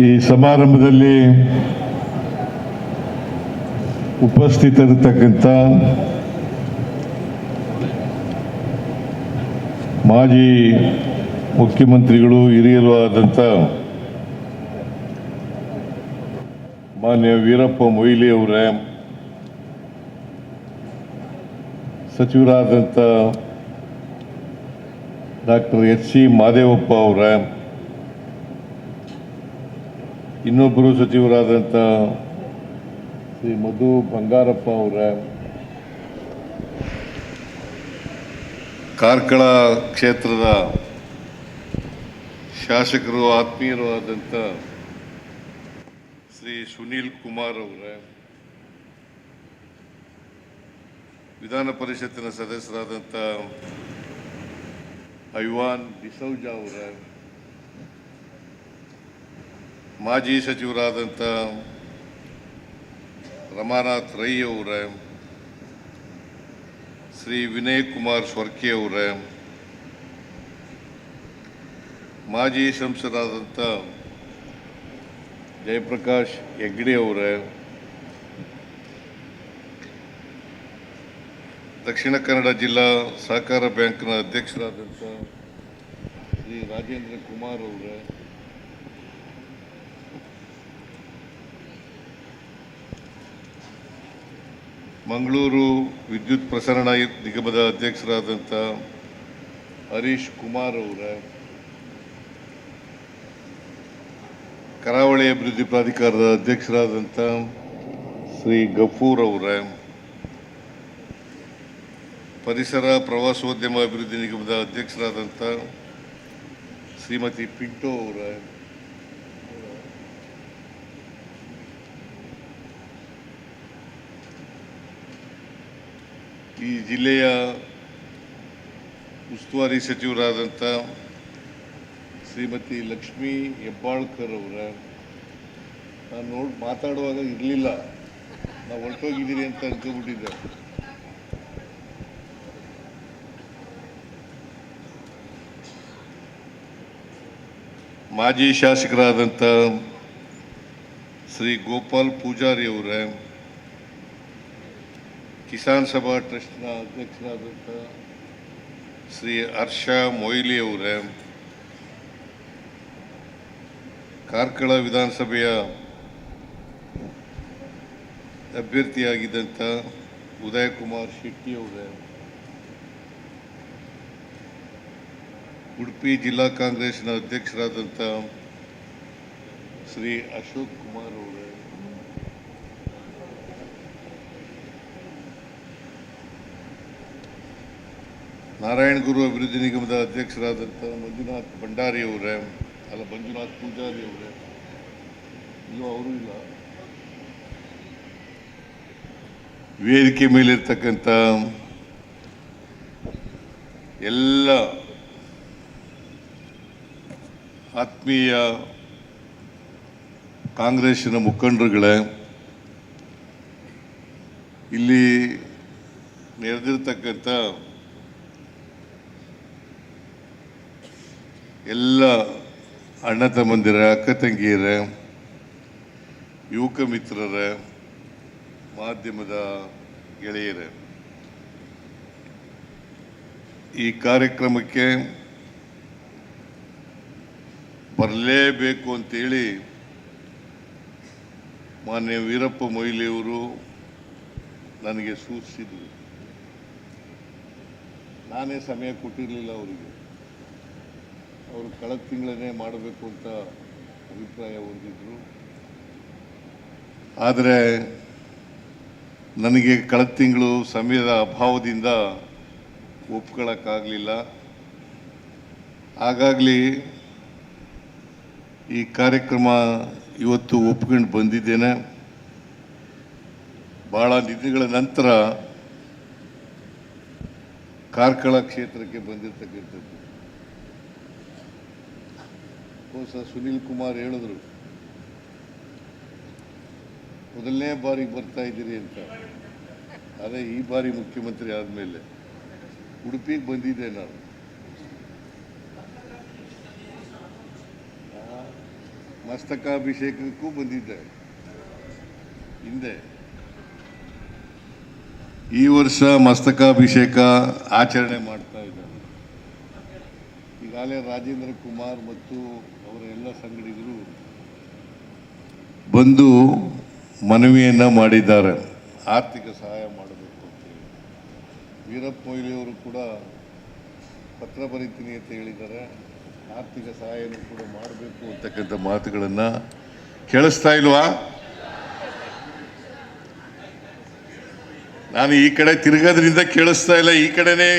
ಈ ಸಮಾರಂಭದಲ್ಲಿ ಉಪಸ್ಥಿತರಿರ್ತಕ್ಕಂಥ ಮಾಜಿ ಮುಖ್ಯಮಂತ್ರಿಗಳು ಹಿರಿಯರು ಆದಂಥ ಮಾನ್ಯ ವೀರಪ್ಪ ಮೊಯ್ಲಿ ಅವರೇ, ಸಚಿವರಾದಂಥ ಡಾಕ್ಟರ್ ಎಚ್ ಸಿ ಮಾದೇವಪ್ಪ ಅವರೇ, ಇನ್ನೊಬ್ಬರು ಸಚಿವರಾದಂಥ ಶ್ರೀ ಮಧು ಬಂಗಾರಪ್ಪ ಅವರೇ, ಕಾರ್ಕಳ ಕ್ಷೇತ್ರದ ಶಾಸಕರು ಆತ್ಮೀಯರು ಆದಂಥ ಶ್ರೀ ಸುನೀಲ್ ಕುಮಾರ್ ಅವರೇ, ವಿಧಾನ ಪರಿಷತ್ತಿನ ಸದಸ್ಯರಾದಂಥ ಐವಾನ್ ಡಿಸೌಜಾ ಅವರೇ, ಮಾಜಿ ಸಚಿವರಾದಂಥ ರಮಾನಾಥ್ ರೈ ಅವರೇ, ಶ್ರೀ ವಿನಯ್ ಕುಮಾರ್ ಸ್ವರ್ಕೆ ಅವರೇ, ಮಾಜಿ ಸಂಸದರಾದಂಥ ಜಯಪ್ರಕಾಶ್ ಹೆಗ್ಡೆ ಅವರೇ, ದಕ್ಷಿಣ ಕನ್ನಡ ಜಿಲ್ಲಾ ಸಹಕಾರ ಬ್ಯಾಂಕ್ನ ಅಧ್ಯಕ್ಷರಾದಂಥ ಶ್ರೀ ರಾಜೇಂದ್ರ ಕುಮಾರ್ ಅವರೇ, ಮಂಗಳೂರು ವಿದ್ಯುತ್ ಪ್ರಸರಣ ನಿಗಮದ ಅಧ್ಯಕ್ಷರಾದಂಥ ಹರೀಶ್ ಕುಮಾರ್ ಅವರೇ, ಕರಾವಳಿ ಅಭಿವೃದ್ಧಿ ಪ್ರಾಧಿಕಾರದ ಅಧ್ಯಕ್ಷರಾದಂಥ ಶ್ರೀ ಗಫೂರ್ ಅವರೇ, ಪರಿಸರ ಪ್ರವಾಸೋದ್ಯಮ ಅಭಿವೃದ್ಧಿ ನಿಗಮದ ಅಧ್ಯಕ್ಷರಾದಂಥ ಶ್ರೀಮತಿ ಪಿಂಟೋ ಅವರೇ, ಈ ಜಿಲ್ಲೆಯ ಉಸ್ತುವಾರಿ ಸಚಿವರಾದಂಥ ಶ್ರೀಮತಿ ಲಕ್ಷ್ಮೀ ಹೆಬ್ಬಾಳ್ಕರ್ ಅವರೇ, ನಾನು ಮಾತಾಡುವಾಗ ಇರಲಿಲ್ಲ, ನಾವು ಹೊರಟೋಗಿದ್ದೀರಿ ಅಂತ ಅನ್ಕೊಂಡ್ಬಿಟ್ಟಿದ್ದೆ. ಮಾಜಿ ಶಾಸಕರಾದಂಥ ಶ್ರೀ ಗೋಪಾಲ್ ಪೂಜಾರಿ ಅವರೇ, ಕಿಸಾನ್ ಸಭಾ ಟ್ರಸ್ಟ್ನ ಅಧ್ಯಕ್ಷರಾದಂಥ ಶ್ರೀ ಹರ್ಷ ಮೊಯ್ಲಿ ಅವರೇ, ಕಾರ್ಕಳ ವಿಧಾನಸಭೆಯ ಅಭ್ಯರ್ಥಿಯಾಗಿದ್ದಂಥ ಉದಯ್ ಕುಮಾರ್ ಶೆಟ್ಟಿ ಅವರೇ, ಉಡುಪಿ ಜಿಲ್ಲಾ ಕಾಂಗ್ರೆಸ್ನ ಅಧ್ಯಕ್ಷರಾದಂಥ ಶ್ರೀ ಅಶೋಕ್ ಕುಮಾರ್ ಅವರೇ, ನಾರಾಯಣಗುರು ಅಭಿವೃದ್ಧಿ ನಿಗಮದ ಅಧ್ಯಕ್ಷರಾದಂಥ ಮಂಜುನಾಥ್ ಭಂಡಾರಿ ಅವರೇ, ಮಂಜುನಾಥ್ ಪೂಜಾರಿ ಅವರೇ, ಇಲ್ಲೂ ಅವರು ಇಲ್ಲ, ವೇದಿಕೆ ಮೇಲಿರ್ತಕ್ಕಂಥ ಎಲ್ಲ ಆತ್ಮೀಯ ಕಾಂಗ್ರೆಸ್ಸಿನ ಮುಖಂಡರುಗಳೇ, ಇಲ್ಲಿ ನೆರೆದಿರ್ತಕ್ಕಂಥ ಎಲ್ಲ ಅಣ್ಣ ತಮ್ಮಂದಿರ, ಅಕ್ಕ ತಂಗಿಯರೇ, ಯುವಕ ಮಿತ್ರರೇ, ಮಾಧ್ಯಮದ ಗೆಳೆಯರೇ, ಈ ಕಾರ್ಯಕ್ರಮಕ್ಕೆ ಬರಲೇಬೇಕು ಅಂತೇಳಿ ಮಾನ್ಯ ವೀರಪ್ಪ ಮೊಯ್ಲಿಯವರು ನನಗೆ ಸೂಚಿಸಿದರು. ನಾನೇ ಸಮಯ ಕೊಟ್ಟಿರಲಿಲ್ಲ ಅವರಿಗೆ. ಅವರು ಕಳೆದ ತಿಂಗಳನ್ನೇ ಮಾಡಬೇಕು ಅಂತ ಅಭಿಪ್ರಾಯ ಹೊಂದಿದ್ರು. ಆದರೆ ನನಗೆ ಕಳೆದ ತಿಂಗಳು ಸಮಯದ ಅಭಾವದಿಂದ ಒಪ್ಕೊಳ್ಳೋಕ್ಕಾಗಲಿಲ್ಲ. ಹಾಗಾಗಲಿ ಈ ಕಾರ್ಯಕ್ರಮ ಇವತ್ತು ಒಪ್ಕೊಂಡು ಬಂದಿದ್ದೇನೆ. ಭಾಳ ದಿನಗಳ ನಂತರ ಕಾರ್ಕಳ ಕ್ಷೇತ್ರಕ್ಕೆ ಬಂದಿರತಕ್ಕಂಥದ್ದು. ಸುನೀಲ್ ಕುಮಾರ್ ಹೇಳಿದ್ರು, ಮೊದಲನೇ ಬಾರಿಗೆ ಬರ್ತಾ ಇದ್ದೀರಿ ಅಂತ. ಅದೇ ಈ ಬಾರಿ ಮುಖ್ಯಮಂತ್ರಿ ಆದಮೇಲೆ ಉಡುಪಿಗೆ ಬಂದಿದ್ದೆ ನಾನು. ಮಸ್ತಕಾಭಿಷೇಕಕ್ಕೂ ಬಂದಿದ್ದೆ ಹಿಂದೆ. ಈ ವರ್ಷ ಮಸ್ತಕಾಭಿಷೇಕ ಆಚರಣೆ ಮಾಡ್ತಾ ಇದ್ದಾರೆ. ಈಗಾಗಲೇ ರಾಜೇಂದ್ರ ಕುಮಾರ್ ಮತ್ತು ಅವರ ಎಲ್ಲ ಸಂಗಡಿಗರು ಬಂದು ಮನವಿಯನ್ನು ಮಾಡಿದ್ದಾರೆ, ಆರ್ಥಿಕ ಸಹಾಯ ಮಾಡಬೇಕು ಅಂತೇಳಿ. ವೀರಪ್ಪ ಮೊಯ್ಲಿಯವರು ಕೂಡ ಪತ್ರ ಬರೀತೀನಿ ಅಂತ ಹೇಳಿದ್ದಾರೆ, ಆರ್ಥಿಕ ಸಹಾಯನೂ ಕೂಡ ಮಾಡಬೇಕು ಅಂತಕ್ಕಂಥ ಮಾತುಗಳನ್ನು ಕೇಳಿಸ್ತಾ ಇಲ್ವಾ? ನಾನು ಈ ಕಡೆ ತಿರುಗೋದ್ರಿಂದ ಕೇಳಿಸ್ತಾ ಇಲ್ಲ, ಈ ಕಡೆನೇ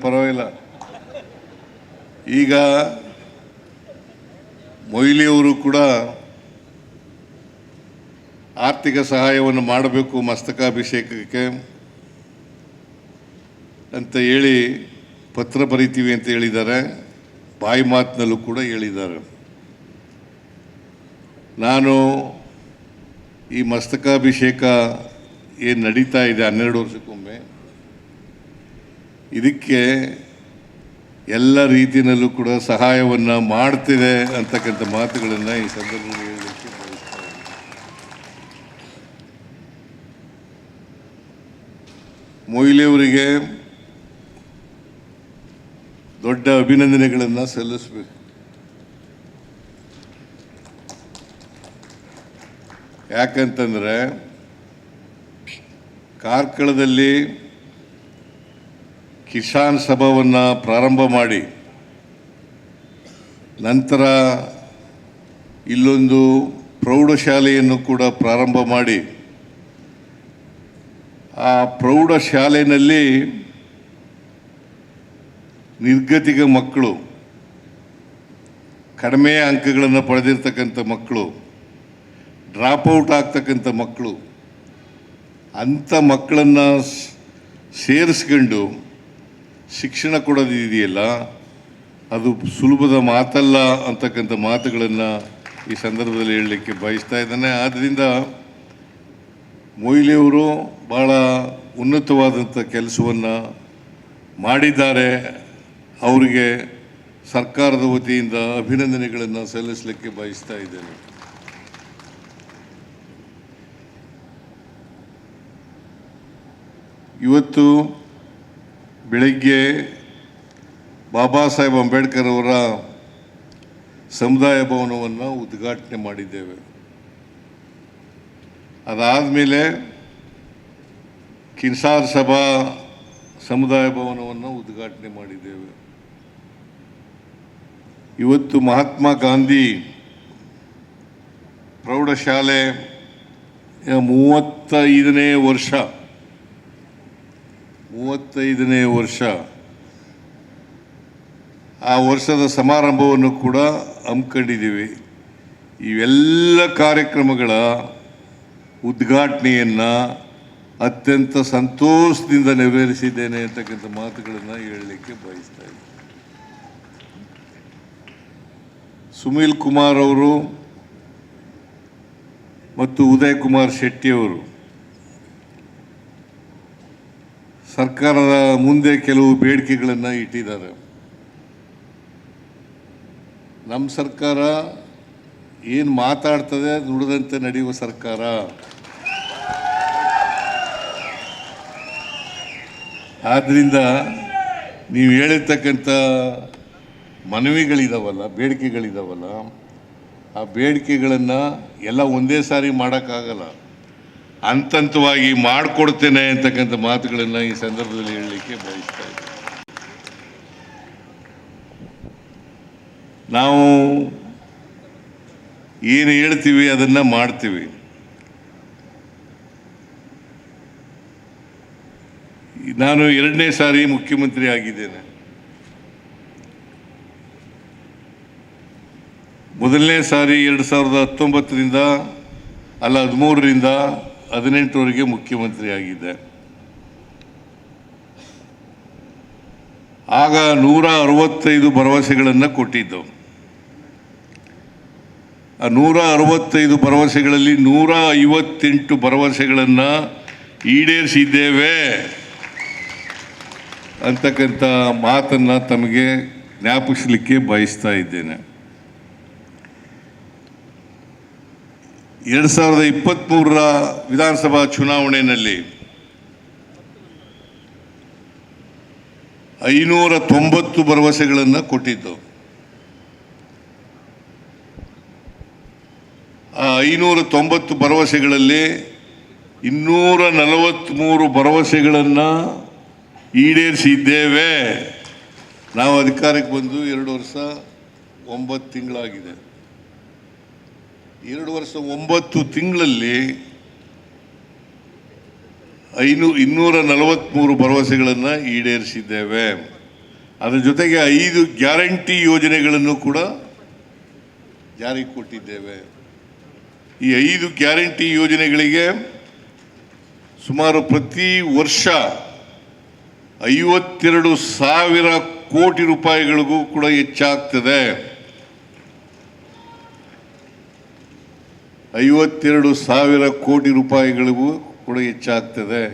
ಪರವಾಗಿಲ್ಲ. ಈಗ ಮೊಯ್ಲಿಯವರು ಕೂಡ ಆರ್ಥಿಕ ಸಹಾಯವನ್ನು ಮಾಡಬೇಕು ಮಸ್ತಕಾಭಿಷೇಕಕ್ಕೆ ಅಂತ ಹೇಳಿ ಪತ್ರ ಬರೀತೀವಿ ಅಂತ ಹೇಳಿದ್ದಾರೆ, ಬಾಯಿ ಮಾತಿನಲ್ಲೂ ಕೂಡ ಹೇಳಿದ್ದಾರೆ. ನಾನು ಈ ಮಸ್ತಕಾಭಿಷೇಕ ಏನು ನಡೀತಾ ಇದೆ 12 ವರ್ಷಕ್ಕೊಮ್ಮೆ, ಇದಕ್ಕೆ ಎಲ್ಲ ರೀತಿಯಲ್ಲೂ ಕೂಡ ಸಹಾಯವನ್ನು ಮಾಡ್ತಿದೆ ಅಂತಕ್ಕಂಥ ಮಾತುಗಳನ್ನು ಈ ಸಂದರ್ಭದಲ್ಲಿ ಹೇಳಲಿಕ್ಕೆ ಬಯಸ್ತಾ ಇದ್ದೀನಿ. ಮೊಯ್ಲಿಯವರಿಗೆ ದೊಡ್ಡ ಅಭಿನಂದನೆಗಳನ್ನು ಸಲ್ಲಿಸಬೇಕು. ಯಾಕಂತಂದರೆ ಕಾರ್ಕಳದಲ್ಲಿ ಕಿಸಾನ್ ಸಭಾವನ್ನು ಪ್ರಾರಂಭ ಮಾಡಿ, ನಂತರ ಇಲ್ಲೊಂದು ಪ್ರೌಢಶಾಲೆಯನ್ನು ಕೂಡ ಪ್ರಾರಂಭ ಮಾಡಿ, ಆ ಪ್ರೌಢಶಾಲೆಯಲ್ಲಿ ನಿರ್ಗತಿಕ ಮಕ್ಕಳು, ಕಡಿಮೆ ಅಂಕಗಳನ್ನು ಪಡೆದಿರ್ತಕ್ಕಂಥ ಮಕ್ಕಳು, ಡ್ರಾಪ್ಔಟ್ ಆಗ್ತಕ್ಕಂಥ ಮಕ್ಕಳು, ಅಂಥ ಮಕ್ಕಳನ್ನು ಸೇರಿಸ್ಕೊಂಡು ಶಿಕ್ಷಣ ಕೊಡೋದಿದೆಯಲ್ಲ, ಅದು ಸುಲಭದ ಮಾತಲ್ಲ ಅಂತಕ್ಕಂಥ ಮಾತುಗಳನ್ನು ಈ ಸಂದರ್ಭದಲ್ಲಿ ಹೇಳಲಿಕ್ಕೆ ಬಯಸ್ತಾ ಇದ್ದಾನೆ. ಆದ್ದರಿಂದ ಮೊಯ್ಲಿಯವರು ಭಾಳ ಉನ್ನತವಾದಂಥ ಕೆಲಸವನ್ನು ಮಾಡಿದ್ದಾರೆ. ಅವರಿಗೆ ಸರ್ಕಾರದ ವತಿಯಿಂದ ಅಭಿನಂದನೆಗಳನ್ನು ಸಲ್ಲಿಸಲಿಕ್ಕೆ ಬಯಸ್ತಾ ಇದ್ದೇನೆ. ಇವತ್ತು ಬೆಳಗ್ಗೆ ಬಾಬಾ ಸಾಹೇಬ್ ಅಂಬೇಡ್ಕರ್ ಅವರ ಸಮುದಾಯ ಭವನವನ್ನು ಉದ್ಘಾಟನೆ ಮಾಡಿದ್ದೇವೆ. ಅದಾದಮೇಲೆ ಕಿನ್ಸಾರ್ ಸಭಾ ಸಮುದಾಯ ಭವನವನ್ನು ಉದ್ಘಾಟನೆ ಮಾಡಿದ್ದೇವೆ. ಇವತ್ತು ಮಹಾತ್ಮ ಗಾಂಧಿ ಪ್ರೌಢಶಾಲೆ 35ನೇ ವರ್ಷ ಆ ವರ್ಷದ ಸಮಾರಂಭವನ್ನು ಕೂಡ ಹಮ್ಮಿಕೊಂಡಿದ್ದೀವಿ. ಇವೆಲ್ಲ ಕಾರ್ಯಕ್ರಮಗಳ ಉದ್ಘಾಟನೆಯನ್ನು ಅತ್ಯಂತ ಸಂತೋಷದಿಂದ ನೆರವೇರಿಸಿದ್ದೇನೆ ಅಂತಕ್ಕಂಥ ಮಾತುಗಳನ್ನು ಹೇಳಲಿಕ್ಕೆ ಬಯಸ್ತಾ ಇದ್ದೀನಿ. ಸುನೀಲ್ ಕುಮಾರ್ ಅವರು ಮತ್ತು ಉದಯ್ ಕುಮಾರ್ ಶೆಟ್ಟಿಯವರು ಸರ್ಕಾರದ ಮುಂದೆ ಕೆಲವು ಬೇಡಿಕೆಗಳನ್ನು ಇಟ್ಟಿದ್ದಾರೆ. ನಮ್ಮ ಸರ್ಕಾರ ಏನು ಮಾತಾಡ್ತದೆ ನುಡಿದಂತೆ ನಡೆಯುವ ಸರ್ಕಾರ. ಆದ್ದರಿಂದ ನೀವು ಹೇಳಿರ್ತಕ್ಕಂಥ ಮನವಿಗಳಿದಾವಲ್ಲ, ಬೇಡಿಕೆಗಳಿದಾವಲ್ಲ, ಆ ಬೇಡಿಕೆಗಳನ್ನು ಎಲ್ಲ ಒಂದೇ ಸಾರಿ ಮಾಡೋಕ್ಕಾಗಲ್ಲ, ಹಂತವಾಗಿ ಮಾಡಿಕೊಡ್ತೇನೆ ಅಂತಕ್ಕಂಥ ಮಾತುಗಳನ್ನು ಈ ಸಂದರ್ಭದಲ್ಲಿ ಹೇಳಲಿಕ್ಕೆ ಬಯಸ್ತಾ ಇದ್ದೀನಿ. ನಾವು ಏನು ಹೇಳ್ತೀವಿ ಅದನ್ನು ಮಾಡ್ತೀವಿ. ನಾನು 2ನೇ ಸಾರಿ ಮುಖ್ಯಮಂತ್ರಿ ಆಗಿದ್ದೇನೆ. ಮೊದಲನೇ ಸಾರಿ 2019ರಿಂದ 13ರಿಂದ 18ವರೆಗೆ ಮುಖ್ಯಮಂತ್ರಿ ಆಗಿದ್ದೆ. ಆಗ 165 ಭರವಸೆಗಳನ್ನು ಕೊಟ್ಟಿದ್ದು. ಆ 165 ಭರವಸೆಗಳಲ್ಲಿ 158 ಭರವಸೆಗಳನ್ನು ಈಡೇರಿಸಿದ್ದೇವೆ ಅಂತಕ್ಕಂಥ ಮಾತನ್ನು ತಮಗೆ ಜ್ಞಾಪಿಸಲಿಕ್ಕೆ ಬಯಸ್ತಾ ಇದ್ದೇನೆ. 2023ರ ವಿಧಾನಸಭಾ ಚುನಾವಣೆಯಲ್ಲಿ 590 ಭರವಸೆಗಳನ್ನು ಕೊಟ್ಟಿದ್ದು. ಆ 590 ಭರವಸೆಗಳಲ್ಲಿ 243 ಭರವಸೆಗಳನ್ನು ಈಡೇರಿಸಿದ್ದೇವೆ. ನಾವು ಅಧಿಕಾರಕ್ಕೆ ಬಂದು 2 ವರ್ಷ 9 ತಿಂಗಳಾಗಿದೆ. 2 ವರ್ಷ 9 ತಿಂಗಳಲ್ಲಿ 243 ಭರವಸೆಗಳನ್ನು ಈಡೇರಿಸಿದ್ದೇವೆ. ಅದರ ಜೊತೆಗೆ 5 ಗ್ಯಾರಂಟಿ ಯೋಜನೆಗಳನ್ನು ಕೂಡ ಜಾರಿಗೆ ಕೊಟ್ಟಿದ್ದೇವೆ. ಈ 5 ಗ್ಯಾರಂಟಿ ಯೋಜನೆಗಳಿಗೆ ಸುಮಾರು ಪ್ರತಿ ವರ್ಷ 52,000 ಕೋಟಿ ರೂಪಾಯಿಗಳಿಗೂ ಕೂಡ ಹೆಚ್ಚಾಗ್ತದೆ. 52,000 ಕೋಟಿ ರೂಪಾಯಿಗಳಿಗೂ ಕೂಡ ಹೆಚ್ಚಾಗ್ತದೆ.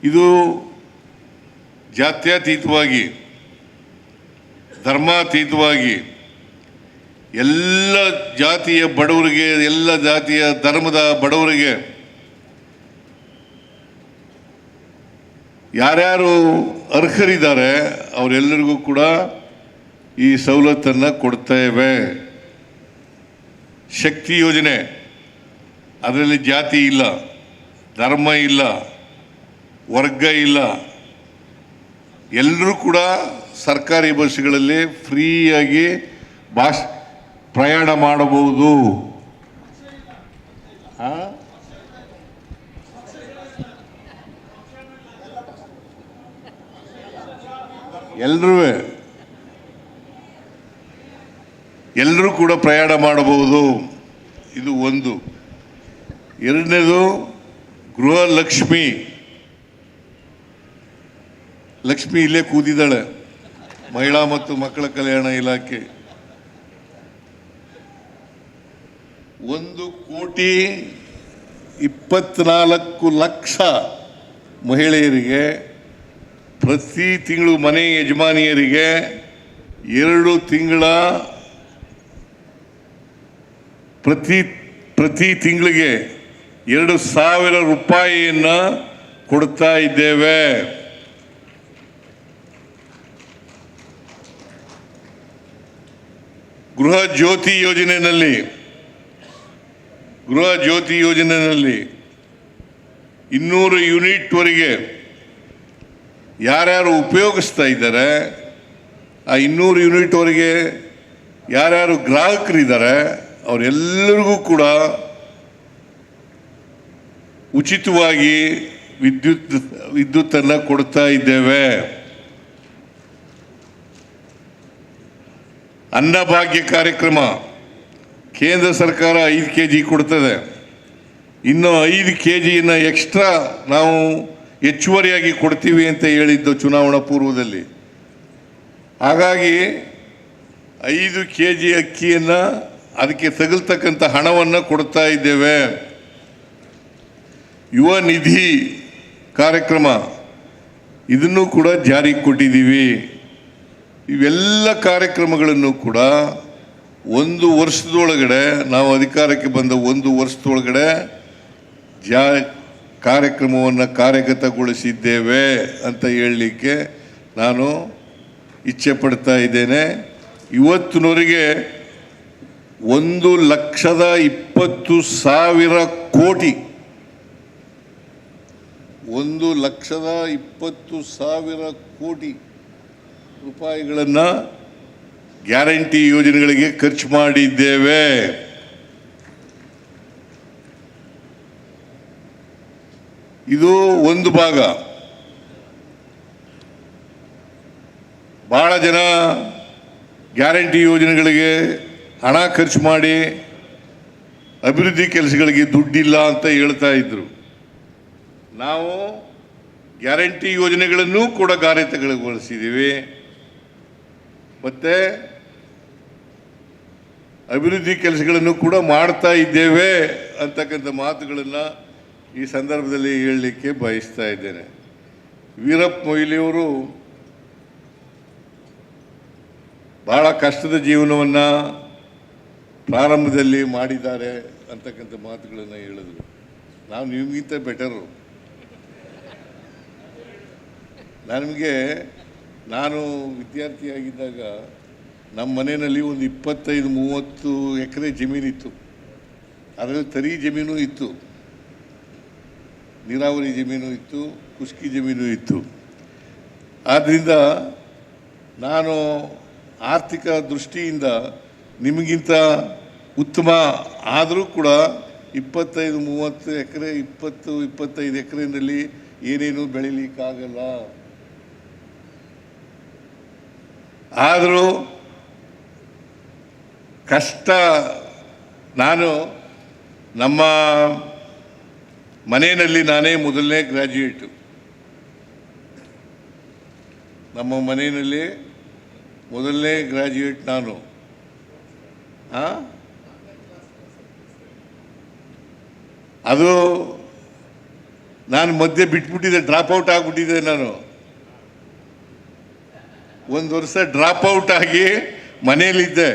ಇದು ಜಾತ್ಯತೀತವಾಗಿ, ಧರ್ಮಾತೀತವಾಗಿ ಎಲ್ಲ ಜಾತಿಯ ಬಡವರಿಗೆ, ಎಲ್ಲ ಜಾತಿಯ ಧರ್ಮದ ಬಡವರಿಗೆ ಯಾರ್ಯಾರು ಅರ್ಹರಿದ್ದಾರೆ ಅವರೆಲ್ಲರಿಗೂ ಕೂಡ ಈ ಸವಲತ್ತನ್ನು ಕೊಡ್ತೇವೆ. ಶಕ್ತಿ ಯೋಜನೆ, ಅದರಲ್ಲಿ ಜಾತಿ ಇಲ್ಲ, ಧರ್ಮ ಇಲ್ಲ, ವರ್ಗ ಇಲ್ಲ, ಎಲ್ಲರೂ ಕೂಡ ಸರ್ಕಾರಿ ಬಸ್ಗಳಲ್ಲಿ ಫ್ರೀಯಾಗಿ ಪ್ರಯಾಣ ಮಾಡಬಹುದು. ಎಲ್ಲರೂ ಕೂಡ ಪ್ರಯಾಣ ಮಾಡಬಹುದು. ಇದು ಒಂದು. ಎರಡನೇದು ಗೃಹಲಕ್ಷ್ಮಿ. ಲಕ್ಷ್ಮಿ ಇಲ್ಲೇ ಕೂತಿದ್ದಾಳೆ, ಮಹಿಳಾ ಮತ್ತು ಮಕ್ಕಳ ಕಲ್ಯಾಣ ಇಲಾಖೆ. 1,24,00,000 ಮಹಿಳೆಯರಿಗೆ ಪ್ರತಿ ತಿಂಗಳು, ಮನೆ ಯಜಮಾನಿಯರಿಗೆ 2 ತಿಂಗಳ ಪ್ರತಿ ತಿಂಗಳಿಗೆ 2,000 ರೂಪಾಯಿಯನ್ನು ಕೊಡ್ತಾ ಇದ್ದೇವೆ. ಗೃಹ ಜ್ಯೋತಿ ಯೋಜನೆಯಲ್ಲಿ 200 ಯೂನಿಟ್ವರೆಗೆ ಯಾರ್ಯಾರು ಉಪಯೋಗಿಸ್ತಾ ಇದ್ದಾರೆ, ಆ 200 ಯೂನಿಟ್ವರೆಗೆ ಯಾರ್ಯಾರು ಗ್ರಾಹಕರಿದ್ದಾರೆ ಅವರೆಲ್ಲರಿಗೂ ಕೂಡ ಉಚಿತವಾಗಿ ವಿದ್ಯುತ್ತನ್ನು ಕೊಡ್ತಾ ಇದ್ದೇವೆ. ಅನ್ನಭಾಗ್ಯ ಕಾರ್ಯಕ್ರಮ, ಕೇಂದ್ರ ಸರ್ಕಾರ 5 kg ಕೊಡ್ತದೆ. ಇನ್ನು 5 kgಯನ್ನು ಎಕ್ಸ್ಟ್ರಾ ನಾವು ಹೆಚ್ಚುವರಿಯಾಗಿ ಕೊಡ್ತೀವಿ ಅಂತ ಹೇಳಿದ್ದು ಚುನಾವಣಾ ಪೂರ್ವದಲ್ಲಿ. ಹಾಗಾಗಿ 5 kg ಅಕ್ಕಿಯನ್ನು, ಅದಕ್ಕೆ ತಗಲ್ತಕ್ಕಂಥ ಹಣವನ್ನು ಕೊಡ್ತಾ ಇದ್ದೇವೆ. ಯುವ ನಿಧಿ ಕಾರ್ಯಕ್ರಮ, ಇದನ್ನು ಕೂಡ ಜಾರಿಗೆ ಕೊಟ್ಟಿದ್ದೀವಿ. ಇವೆಲ್ಲ ಕಾರ್ಯಕ್ರಮಗಳನ್ನು ಕೂಡ 1 ವರ್ಷದೊಳಗಡೆ, ನಾವು ಅಧಿಕಾರಕ್ಕೆ ಬಂದ 1 ವರ್ಷದೊಳಗಡೆ ಕಾರ್ಯಕ್ರಮವನ್ನು ಕಾರ್ಯಗತಗೊಳಿಸಿದ್ದೇವೆ ಅಂತ ಹೇಳಲಿಕ್ಕೆ ನಾನು ಇಚ್ಛೆ ಪಡ್ತಾ ಇದ್ದೇನೆ. ಇವತ್ತಿನವರೆಗೆ 1,20,000 ಕೋಟಿ 1,20,000 ಕೋಟಿ ರೂಪಾಯಿಗಳನ್ನು ಗ್ಯಾರಂಟಿ ಯೋಜನೆಗಳಿಗೆ ಖರ್ಚು ಮಾಡಿದ್ದೇವೆ. ಇದು ಒಂದು ಭಾಗ. ಬಹಳ ಜನ ಗ್ಯಾರಂಟಿ ಯೋಜನೆಗಳಿಗೆ ಹಣ ಖರ್ಚು ಮಾಡಿ ಅಭಿವೃದ್ಧಿ ಕೆಲಸಗಳಿಗೆ ದುಡ್ಡಿಲ್ಲ ಅಂತ ಹೇಳ್ತಾ ಇದ್ರು. ನಾವು ಗ್ಯಾರಂಟಿ ಯೋಜನೆಗಳನ್ನು ಕೂಡ ಕಾರ್ಯಗತಗೊಳಿಸಿದ್ದೀವಿ. ಮತ್ತು ಅಭಿವೃದ್ಧಿ ಕೆಲಸಗಳನ್ನು ಕೂಡ ಮಾಡ್ತಾ ಇದ್ದೇವೆ ಅಂತಕ್ಕಂಥ ಮಾತುಗಳನ್ನು ಈ ಸಂದರ್ಭದಲ್ಲಿ ಹೇಳಲಿಕ್ಕೆ ಬಯಸ್ತಾ ಇದ್ದೇನೆ. ವೀರಪ್ಪ ಮೊಯ್ಲಿಯವರು ಬಹಳ ಕಷ್ಟದ ಜೀವನವನ್ನು ಪ್ರಾರಂಭದಲ್ಲಿ ಮಾಡಿದ್ದಾರೆ ಅಂತಕ್ಕಂಥ ಮಾತುಗಳನ್ನು ಹೇಳಿದ್ರು. ನಾವು ನಿಮಗಿಂತ ಬೆಟರು. ನಾನು ವಿದ್ಯಾರ್ಥಿಯಾಗಿದ್ದಾಗ ನಮ್ಮ ಮನೆಯಲ್ಲಿ ಒಂದು 25-30 ಎಕರೆ ಜಮೀನಿತ್ತು. ಅದರಲ್ಲಿ ತರಿ ಜಮೀನು ಇತ್ತು, ನೀರಾವರಿ ಜಮೀನು ಇತ್ತು, ಕುಷ್ಕಿ ಜಮೀನು ಇತ್ತು. ಆದ್ದರಿಂದ ನಾನು ಆರ್ಥಿಕ ದೃಷ್ಟಿಯಿಂದ ನಿಮಗಿಂತ ಉತ್ತಮ ಆದರೂ ಕೂಡ 25-30 ಎಕರೆ 20-25 ಎಕರೆಯಲ್ಲಿ ಏನೇನು ಬೆಳಿಲಿಕ್ಕಾಗಲ್ಲ. ಆದರೂ ಕಷ್ಟ. ನಾನು ನಮ್ಮ ಮನೆಯಲ್ಲಿ ನಾನೇ ಮೊದಲನೇ ಗ್ರ್ಯಾಜುಯೇಟು. ನಮ್ಮ ಮನೆಯಲ್ಲಿ ಮೊದಲನೇ ಗ್ರ್ಯಾಜುಯೇಟ್ ನಾನು. ಅದು ನಾನು ಮಧ್ಯೆ ಬಿಟ್ಬಿಟ್ಟಿದ್ದೆ, ಡ್ರಾಪ್ ಔಟ್ ಆಗಿಬಿಟ್ಟಿದ್ದೆ. ನಾನು ಒಂದು ವರ್ಷ ಡ್ರಾಪ್ ಔಟ್ ಆಗಿ ಮನೆಯಲ್ಲಿದ್ದೆ.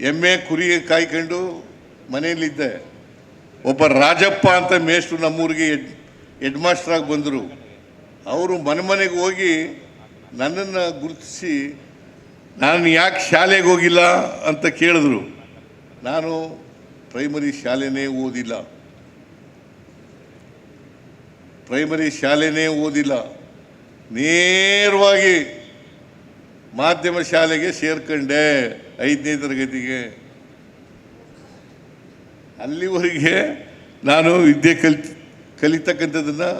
ಎಮ್ಮೆ ಕುರಿ ಕಾಯ್ಕೊಂಡು ಮನೆಯಲ್ಲಿದ್ದೆ. ಒಬ್ಬ ರಾಜಪ್ಪ ಅಂತ ಮೇಷ್ಟ್ರು ನಮ್ಮೂರಿಗೆ ಹೆಡ್ ಮಾಸ್ಟ್ರಾಗಿ ಬಂದರು. ಅವರು ಮನೆಗೆ ಹೋಗಿ ನನ್ನನ್ನು ಗುರುತಿಸಿ ನಾನು ಯಾಕೆ ಶಾಲೆಗೆ ಹೋಗಿಲ್ಲ ಅಂತ ಕೇಳಿದ್ರು. ನಾನು ಪ್ರೈಮರಿ ಶಾಲೆನೇ ಓದಿಲ್ಲ. ನೇರವಾಗಿ ಮಾಧ್ಯಮ ಶಾಲೆಗೆ ಸೇರ್ಕೊಂಡೆ 5ನೇ ತರಗತಿಗೆ. ಅಲ್ಲಿವರೆಗೆ ನಾನು ವಿದ್ಯೆ ಕಲಿತಕ್ಕಂಥದ್ದನ್ನು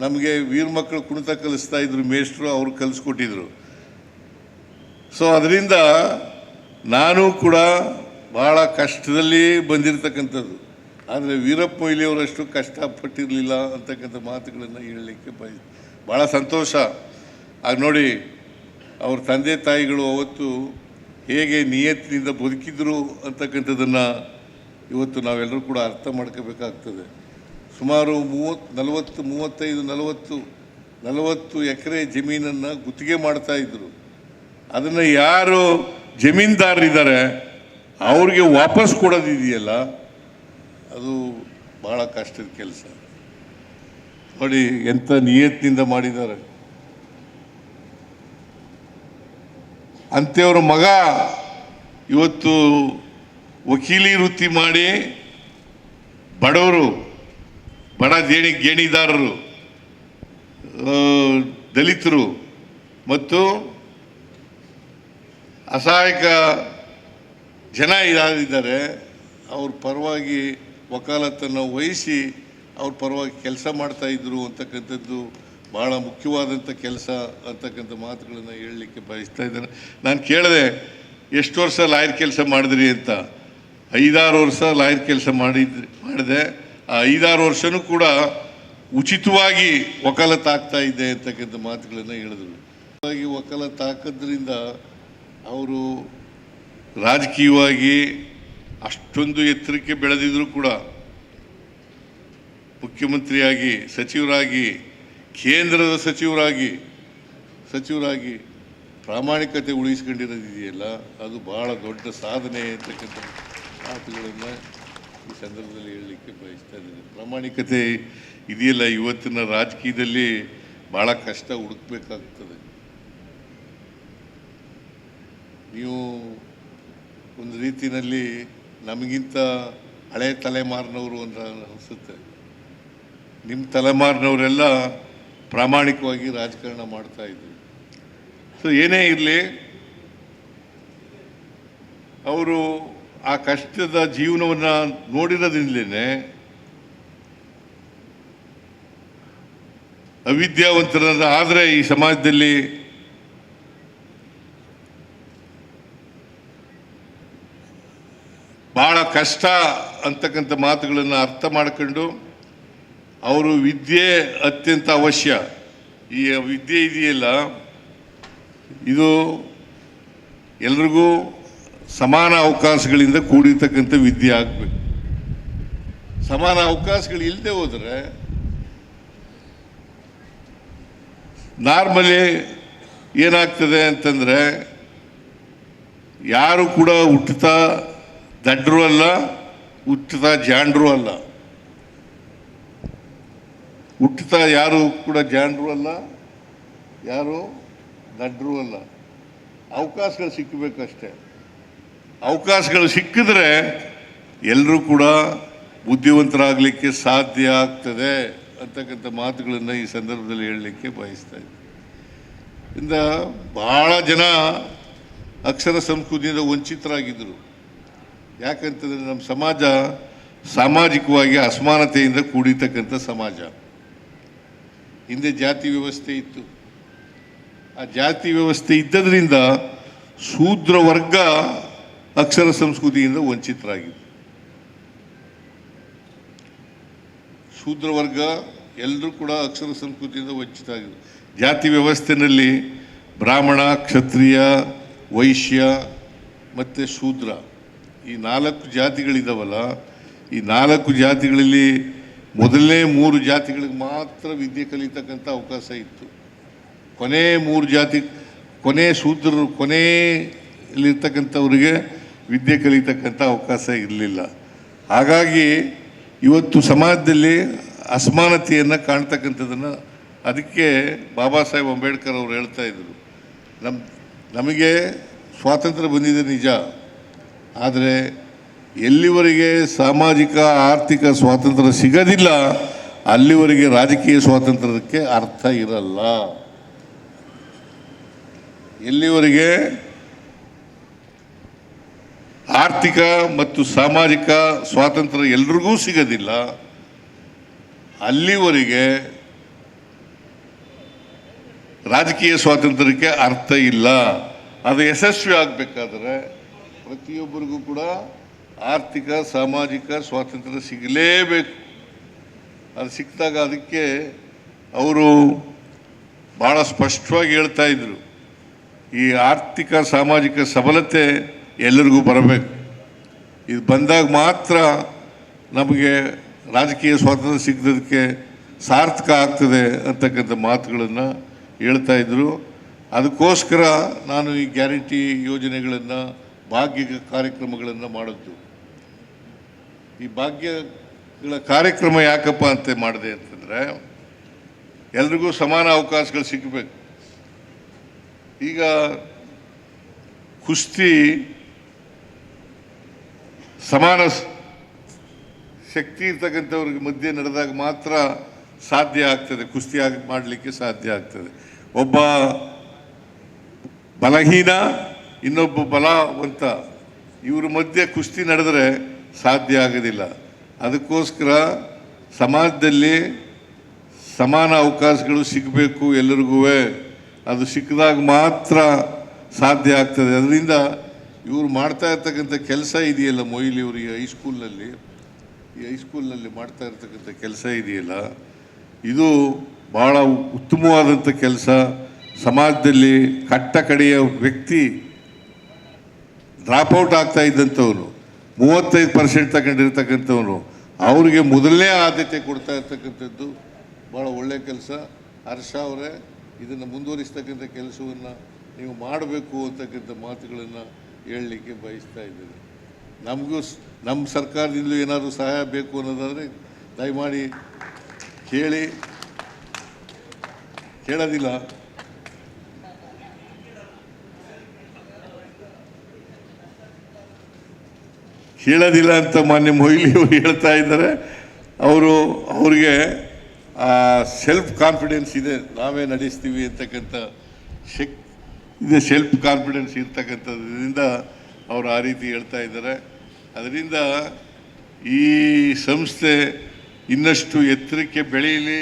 ನಮಗೆ ವೀರ ಮಕ್ಕಳು ಕುಣಿತ ಕಲಿಸ್ತಾ ಇದ್ರು ಮೇಷ್ಟ್ರು, ಅವರು ಕಲಿಸ್ಕೊಟ್ಟಿದ್ರು. ಸೊ ಅದರಿಂದ ನಾನು ಕೂಡ ಭಾಳ ಕಷ್ಟದಲ್ಲಿ ಬಂದಿರತಕ್ಕಂಥದ್ದು. ಆದರೆ ವೀರಪ್ಪ ಮೊಯ್ಲಿಯವರಷ್ಟು ಕಷ್ಟಪಟ್ಟಿರಲಿಲ್ಲ ಅಂತಕ್ಕಂಥ ಮಾತುಗಳನ್ನು ಹೇಳಲಿಕ್ಕೆ ಭಾಳ ಸಂತೋಷ. ಆಗ ನೋಡಿ, ಅವ್ರ ತಂದೆ ತಾಯಿಗಳು ಅವತ್ತು ಹೇಗೆ ನಿಯತ್ತಿನಿಂದ ಬದುಕಿದ್ರು ಅಂತಕ್ಕಂಥದ್ದನ್ನು ಇವತ್ತು ನಾವೆಲ್ಲರೂ ಕೂಡ ಅರ್ಥ ಮಾಡ್ಕೋಬೇಕಾಗ್ತದೆ. ಸುಮಾರು 40 ಎಕರೆ ಜಮೀನನ್ನು ಗುತ್ತಿಗೆ ಮಾಡ್ತಾಯಿದ್ರು. ಅದನ್ನು ಯಾರು ಜಮೀನ್ದಾರರಿದ್ದಾರೆ ಅವ್ರಿಗೆ ವಾಪಸ್ ಕೊಡೋದಿದೆಯಲ್ಲ, ಅದು ಭಾಳ ಕಷ್ಟದ ಕೆಲಸ. ನೋಡಿ ಎಂಥ ನಿಯತ್ತಿನಿಂದ ಮಾಡಿದ್ದಾರೆ. ಅಂಥವ್ರ ಮಗ ಇವತ್ತು ವಕೀಲಿ ವೃತ್ತಿ ಮಾಡಿ ಬಡವರು, ಬಡ ಗೇಣಿದಾರರು, ದಲಿತರು ಮತ್ತು ಅಸಹಾಯಕ ಜನ ಯಾರಿದ್ದಾರೆ ಅವ್ರ ಪರವಾಗಿ ವಕಾಲತ್ತನ್ನು ವಹಿಸಿ ಅವ್ರ ಪರವಾಗಿ ಕೆಲಸ ಮಾಡ್ತಾಯಿದ್ರು ಅಂತಕ್ಕಂಥದ್ದು ಭಾಳ ಮುಖ್ಯವಾದಂಥ ಕೆಲಸ ಅಂತಕ್ಕಂಥ ಮಾತುಗಳನ್ನು ಹೇಳಲಿಕ್ಕೆ ಬಯಸ್ತಾ ಇದ್ದೇನೆ. ನಾನು ಕೇಳಿದೆ, ಎಷ್ಟು ವರ್ಷ ಲಾಯರ್ ಕೆಲಸ ಮಾಡಿದ್ರಿ ಅಂತ. 5-6 ವರ್ಷ ಲಾಯರ್ ಕೆಲಸ ಮಾಡಿದೆ. ಆ 5-6 ವರ್ಷನೂ ಕೂಡ ಉಚಿತವಾಗಿ ವಕಾಲತ್ತು ಆಗ್ತಾ ಇದೆ ಅಂತಕ್ಕಂಥ ಮಾತುಗಳನ್ನು ಹೇಳಿದ್ರು. ವಕಾಲತ್ತು ಹಾಕೋದ್ರಿಂದ ಅವರು ರಾಜಕೀಯವಾಗಿ ಅಷ್ಟೊಂದು ಎತ್ತರಕ್ಕೆ ಬೆಳೆದಿದ್ರು ಕೂಡ ಮುಖ್ಯಮಂತ್ರಿಯಾಗಿ, ಸಚಿವರಾಗಿ, ಕೇಂದ್ರದ ಸಚಿವರಾಗಿ ಪ್ರಾಮಾಣಿಕತೆ ಉಳಿಸ್ಕೊಂಡಿರೋದಿದೆಯಲ್ಲ, ಅದು ಭಾಳ ದೊಡ್ಡ ಸಾಧನೆ ಅಂತಕ್ಕಂಥ ಮಾತುಗಳನ್ನು ಈ ಸಂದರ್ಭದಲ್ಲಿ ಹೇಳಲಿಕ್ಕೆ ಬಯಸ್ತಾ ಇದ್ದೀನಿ. ಪ್ರಾಮಾಣಿಕತೆ ಇದೆಯಲ್ಲ, ಇವತ್ತಿನ ರಾಜಕೀಯದಲ್ಲಿ ಭಾಳ ಕಷ್ಟ ಹುಡುಕಬೇಕಾಗ್ತದೆ. ನೀವು ಒಂದು ರೀತಿಯಲ್ಲಿ ನಮಗಿಂತ ಹಳೆ ತಲೆಮಾರಿನವರು ಅಂತ ಅನಿಸುತ್ತೆ. ನಿಮ್ಮ ತಲೆಮಾರಿನವರೆಲ್ಲ ಪ್ರಾಮಾಣಿಕವಾಗಿ ರಾಜಕಾರಣ ಮಾಡ್ತಾಯಿದ್ರು. ಸೊ ಏನೇ ಇರಲಿ, ಅವರು ಆ ಕಷ್ಟದ ಜೀವನವನ್ನು ನೋಡಿರೋದ್ರಿಂದಲೇ ಅವಿದ್ಯಾವಂತರಾದ ಆದರೆ ಈ ಸಮಾಜದಲ್ಲಿ ಭಾಳ ಕಷ್ಟ ಅಂತಕ್ಕಂಥ ಮಾತುಗಳನ್ನು ಅರ್ಥ ಮಾಡ್ಕೊಂಡು ಅವರು ವಿದ್ಯೆ ಅತ್ಯಂತ ಅವಶ್ಯ. ಈ ವಿದ್ಯೆ ಇದೆಯಲ್ಲ, ಇದು ಎಲ್ರಿಗೂ ಸಮಾನ ಅವಕಾಶಗಳಿಂದ ಕೂಡಿರ್ತಕ್ಕಂಥ ವಿದ್ಯೆ ಆಗಬೇಕು. ಸಮಾನ ಅವಕಾಶಗಳು ಇಲ್ಲದೆ ಹೋದರೆ ನಾರ್ಮಲಿ ಏನಾಗ್ತದೆ ಅಂತಂದರೆ ಯಾರು ಕೂಡ ಹುಟ್ಟುತ್ತಾ ದಡ್ರು ಅಲ್ಲ, ಹುಟ್ಟುತ್ತಾ ಜಾಂಡ್ರು ಅಲ್ಲ. ಹುಟ್ಟುತ್ತಾ ಯಾರು ಕೂಡ ಜಾಂಡ್ರು ಅಲ್ಲ, ಯಾರು ದಡ್ರು ಅಲ್ಲ. ಅವಕಾಶಗಳು ಸಿಕ್ಕಬೇಕಷ್ಟೆ. ಅವಕಾಶಗಳು ಸಿಕ್ಕಿದ್ರೆ ಎಲ್ಲರೂ ಕೂಡ ಬುದ್ಧಿವಂತರಾಗಲಿಕ್ಕೆ ಸಾಧ್ಯ ಆಗ್ತದೆ ಅಂತಕ್ಕಂಥ ಮಾತುಗಳನ್ನು ಈ ಸಂದರ್ಭದಲ್ಲಿ ಹೇಳಲಿಕ್ಕೆ ಬಯಸ್ತಾ ಇದ್ದೀನಿ. ಇಂದ ಬಹಳ ಜನ ಅಕ್ಷರ ಸಂಸ್ಕೃತಿಯಿಂದ ವಂಚಿತರಾಗಿದ್ದರು. ಯಾಕಂತಂದರೆ ನಮ್ಮ ಸಮಾಜ ಸಾಮಾಜಿಕವಾಗಿ ಅಸಮಾನತೆಯಿಂದ ಕೂಡಿರ್ತಕ್ಕಂಥ ಸಮಾಜ. ಹಿಂದೆ ಜಾತಿ ವ್ಯವಸ್ಥೆ ಇತ್ತು. ಆ ಜಾತಿ ವ್ಯವಸ್ಥೆ ಇದ್ದದ್ರಿಂದ ಶೂದ್ರ ವರ್ಗ ಅಕ್ಷರ ಸಂಸ್ಕೃತಿಯಿಂದ ವಂಚಿತರಾಗಿತ್ತು. ಶೂದ್ರ ವರ್ಗ ಎಲ್ಲರೂ ಕೂಡ ಅಕ್ಷರ ಸಂಸ್ಕೃತಿಯಿಂದ ವಂಚಿತರಾಗಿದ್ದರು. ಜಾತಿ ವ್ಯವಸ್ಥೆಯಲ್ಲಿ ಬ್ರಾಹ್ಮಣ, ಕ್ಷತ್ರಿಯ, ವೈಶ್ಯ ಮತ್ತು ಶೂದ್ರ ಈ 4 ಜಾತಿಗಳಿದ್ದಾವಲ್ಲ, ಈ 4 ಜಾತಿಗಳಲ್ಲಿ ಮೊದಲನೇ 3 ಜಾತಿಗಳಿಗೆ ಮಾತ್ರ ವಿದ್ಯೆ ಕಲಿತಕ್ಕಂಥ ಅವಕಾಶ ಇತ್ತು. ಕೊನೆ 3 ಜಾತಿ, ಕೊನೆ ಶೂದ್ರರು, ಕೊನೆಯಲ್ಲಿರ್ತಕ್ಕಂಥವ್ರಿಗೆ ವಿದ್ಯೆ ಕಲಿತಕ್ಕಂಥ ಅವಕಾಶ ಇರಲಿಲ್ಲ. ಹಾಗಾಗಿ ಇವತ್ತು ಸಮಾಜದಲ್ಲಿ ಅಸಮಾನತೆಯನ್ನು ಕಾಣ್ತಕ್ಕಂಥದ್ದನ್ನು, ಅದಕ್ಕೆ ಬಾಬಾ ಸಾಹೇಬ್ ಅಂಬೇಡ್ಕರ್ ಅವರು ಹೇಳ್ತಾ ಇದ್ದರು, ನಮಗೆ ಸ್ವಾತಂತ್ರ್ಯ ಬಂದಿದೆ ನಿಜ, ಆದರೆ ಎಲ್ಲಿವರೆಗೆ ಸಾಮಾಜಿಕ ಆರ್ಥಿಕ ಸ್ವಾತಂತ್ರ್ಯ ಸಿಗೋದಿಲ್ಲ ಅಲ್ಲಿವರೆಗೆ ರಾಜಕೀಯ ಸ್ವಾತಂತ್ರ್ಯಕ್ಕೆ ಅರ್ಥ ಇರಲ್ಲ. ಎಲ್ಲಿವರೆಗೆ ಆರ್ಥಿಕ ಮತ್ತು ಸಾಮಾಜಿಕ ಸ್ವಾತಂತ್ರ್ಯ ಎಲ್ರಿಗೂ ಸಿಗೋದಿಲ್ಲ ಅಲ್ಲಿವರೆಗೆ ರಾಜಕೀಯ ಸ್ವಾತಂತ್ರ್ಯಕ್ಕೆ ಅರ್ಥ ಇಲ್ಲ. ಅದು ಯಶಸ್ವಿ ಆಗಬೇಕಾದ್ರೆ ಪ್ರತಿಯೊಬ್ಬರಿಗೂ ಕೂಡ ಆರ್ಥಿಕ ಸಾಮಾಜಿಕ ಸ್ವಾತಂತ್ರ್ಯ ಸಿಗಲೇಬೇಕು. ಅದು ಸಿಕ್ಕಿದಾಗ ಅದಕ್ಕೆ ಅವರು ಭಾಳ ಸ್ಪಷ್ಟವಾಗಿ ಹೇಳ್ತಾ ಇದ್ರು, ಈ ಆರ್ಥಿಕ ಸಾಮಾಜಿಕ ಸಬಲತೆ ಎಲ್ಲರಿಗೂ ಬರಬೇಕು. ಇದು ಬಂದಾಗ ಮಾತ್ರ ನಮಗೆ ರಾಜಕೀಯ ಸ್ವಾತಂತ್ರ್ಯ ಸಿಗೋದಕ್ಕೆ ಸಾರ್ಥಕ ಆಗ್ತದೆ ಅಂತಕ್ಕಂಥ ಮಾತುಗಳನ್ನು ಹೇಳ್ತಾ ಇದ್ದರು. ಅದಕ್ಕೋಸ್ಕರ ನಾನು ಈ ಗ್ಯಾರಂಟಿ ಯೋಜನೆಗಳನ್ನು, ಭಾಗ್ಯ ಕಾರ್ಯಕ್ರಮಗಳನ್ನು ಮಾಡಿದ್ದು. ಈ ಭಾಗ್ಯಗಳ ಕಾರ್ಯಕ್ರಮ ಯಾಕಪ್ಪ ಅಂತ ಮಾಡಿದೆ ಅಂತಂದರೆ ಎಲ್ರಿಗೂ ಸಮಾನ ಅವಕಾಶಗಳು ಸಿಗಬೇಕು. ಈಗ ಕುಸ್ತಿ ಸಮಾನ ಶಕ್ತಿ ಇರ್ತಕ್ಕಂಥವ್ರಿಗೆ ಮಧ್ಯೆ ನಡೆದಾಗ ಮಾತ್ರ ಸಾಧ್ಯ ಆಗ್ತದೆ, ಕುಸ್ತಿ ಮಾಡಲಿಕ್ಕೆ ಸಾಧ್ಯ ಆಗ್ತದೆ. ಒಬ್ಬ ಬಲಹೀನ, ಇನ್ನೊಬ್ಬ ಬಲವಂತ, ಇವ್ರ ಮಧ್ಯೆ ಕುಸ್ತಿ ನಡೆದರೆ ಸಾಧ್ಯ ಆಗೋದಿಲ್ಲ. ಅದಕ್ಕೋಸ್ಕರ ಸಮಾಜದಲ್ಲಿ ಸಮಾನ ಅವಕಾಶಗಳು ಸಿಗಬೇಕು ಎಲ್ಲರಿಗೂ. ಅದು ಸಿಕ್ಕಿದಾಗ ಮಾತ್ರ ಸಾಧ್ಯ ಆಗ್ತದೆ. ಅದರಿಂದ ಇವರು ಮಾಡ್ತಾ ಇರ್ತಕ್ಕಂಥ ಕೆಲಸ ಇದೆಯಲ್ಲ, ಮೊಯ್ಲಿ ಇವರಿಗೆ ಹೈಸ್ಕೂಲ್ನಲ್ಲಿ ಮಾಡ್ತಾ ಇರ್ತಕ್ಕಂಥ ಕೆಲಸ ಇದೆಯಲ್ಲ, ಇದು ಭಾಳ ಉತ್ತಮವಾದಂಥ ಕೆಲಸ. ಸಮಾಜದಲ್ಲಿ ಕಟ್ಟ ಕಡೆಯ ವ್ಯಕ್ತಿ ಡ್ರಾಪ್ಔಟ್ ಆಗ್ತಾ ಇದ್ದಂಥವನು, 35% ತಗೊಂಡಿರ್ತಕ್ಕಂಥವನು, ಅವರಿಗೆ ಮೊದಲನೇ ಆದ್ಯತೆ ಕೊಡ್ತಾ ಇರ್ತಕ್ಕಂಥದ್ದು ಭಾಳ ಒಳ್ಳೆಯ ಕೆಲಸ. ಹರ್ಷ ಅವರೇ, ಇದನ್ನು ಮುಂದುವರಿಸ್ತಕ್ಕಂಥ ಕೆಲಸವನ್ನು ನೀವು ಮಾಡಬೇಕು ಅಂತಕ್ಕಂಥ ಮಾತುಗಳನ್ನು ಹೇಳಲಿಕ್ಕೆ ಬಯಸ್ತಾ ಇದ್ದೀನಿ. ನಮಗೂ ನಮ್ಮ ಸರ್ಕಾರದಿಂದಲೂ ಏನಾದರೂ ಸಹಾಯ ಬೇಕು ಅನ್ನೋದಾದರೆ ದಯಮಾಡಿ ಕೇಳಿ. ಕೇಳೋದಿಲ್ಲ ಅಂತ ಮಾನ್ಯ ಮೊಯ್ಲಿ ಅವರು ಹೇಳ್ತಾ ಇದ್ದಾರೆ. ಅವ್ರಿಗೆ ಸೆಲ್ಫ್ ಕಾನ್ಫಿಡೆನ್ಸ್ ಇದೆ, ನಾವೇ ನಡೆಸ್ತೀವಿ ಅಂತಕ್ಕಂಥ ಇದೆ, ಸೆಲ್ಫ್ ಕಾನ್ಫಿಡೆನ್ಸ್ ಇರ್ತಕ್ಕಂಥದ್ರಿಂದ ಅವರು ಆ ರೀತಿ ಹೇಳ್ತಾ ಇದ್ದಾರೆ. ಅದರಿಂದ ಈ ಸಂಸ್ಥೆ ಇನ್ನಷ್ಟು ಎತ್ತರಕ್ಕೆ ಬೆಳೀಲಿ